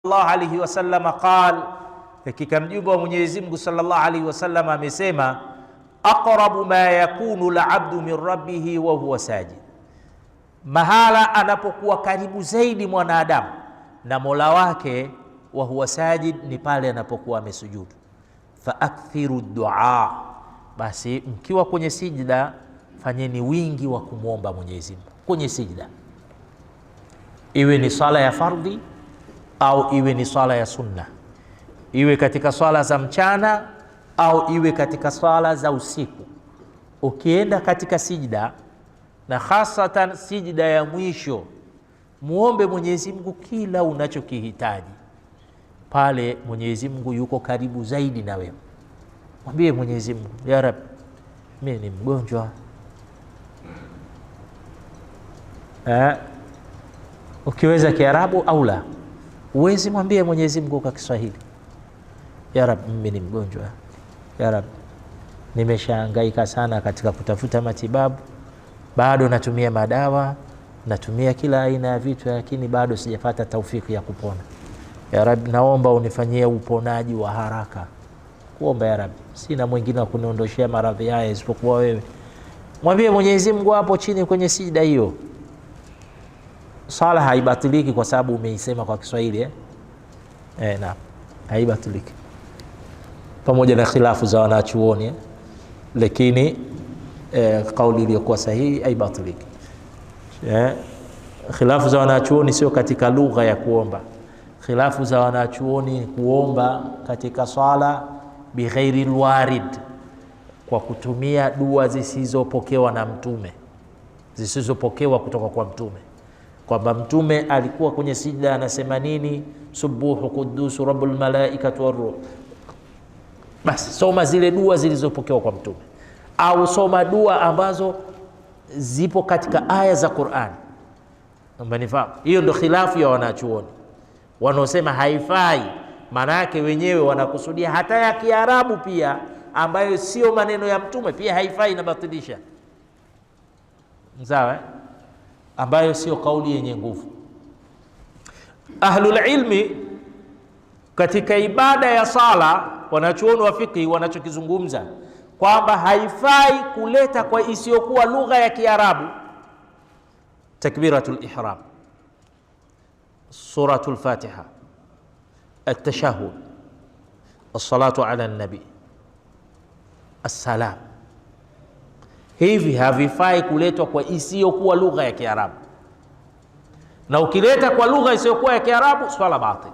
sallallahu alayhi wasallam qal, hakika mjumbe wa Mwenyezi Mungu sallallahu alayhi wasallam amesema, aqrabu ma yakunu al-abdu min rabbih wa huwa sajid, mahala anapokuwa karibu zaidi mwanadamu na Mola wake, wa huwa sajid, ni pale anapokuwa amesujudu. Fa akthiru du'a, basi mkiwa kwenye sijda fanyeni wingi wa kumwomba Mwenyezi Mungu kwenye sijda, iwe ni sala ya fardhi au iwe ni sala ya sunna, iwe katika sala za mchana au iwe katika sala za usiku. Ukienda katika sijda, na hasatan sijda ya mwisho, muombe Mwenyezi Mungu kila unachokihitaji. Pale Mwenyezi Mungu yuko karibu zaidi na wewe. Mwambie Mwenyezi Mungu, ya Rabbi, mimi ni mgonjwa. Ukiweza Kiarabu au la, uwezi mwambie Mwenyezi Mungu kwa Kiswahili, ya Rabbi, mimi ni mgonjwa. Ya Rabbi, nimeshahangaika sana katika kutafuta matibabu, bado natumia madawa, natumia kila aina ya vitu, lakini bado sijapata taufiki ya kupona. Ya Rabbi, naomba unifanyie uponaji wa haraka. Kuomba, ya Rabbi, sina mwingine wa kuniondoshea maradhi haya isipokuwa wewe. Mwambie Mwenyezi Mungu hapo chini kwenye sijda hiyo. Sala haibatiliki kwa sababu umeisema kwa Kiswahili na haibatiliki, pamoja na khilafu za wanachuoni, lakini kauli iliyokuwa sahihi haibatiliki. Khilafu za wanachuoni sio katika lugha ya kuomba. Khilafu za wanachuoni kuomba katika sala bighairi alwarid, kwa kutumia dua zisizopokewa na mtume, zisizopokewa kutoka kwa mtume, kwamba mtume alikuwa kwenye sijda anasema nini, subuhu quddus rabbul malaikati waruh. Basi soma zile dua zilizopokewa kwa mtume, au soma dua ambazo zipo katika aya za Qur'an. Umenifahamu? Hiyo ndio khilafu ya wanachuoni. Wanaosema haifai, maana yake wenyewe wanakusudia hata ya Kiarabu pia, ambayo sio maneno ya mtume, pia haifai, inabatilisha. Sawa, ambayo sio kauli yenye nguvu. Ahlul ilmi katika ibada ya sala, wanachuoni wa fiqh wanachokizungumza kwamba haifai kuleta kwa isiyokuwa lugha ya Kiarabu takbiratul ihram, suratul Fatiha, at-tashahhud, as-salatu ala an-nabi, as-salam. Hivi havifai kuletwa kwa isiyokuwa lugha ya Kiarabu, na ukileta kwa lugha isiyokuwa ya Kiarabu swala batil.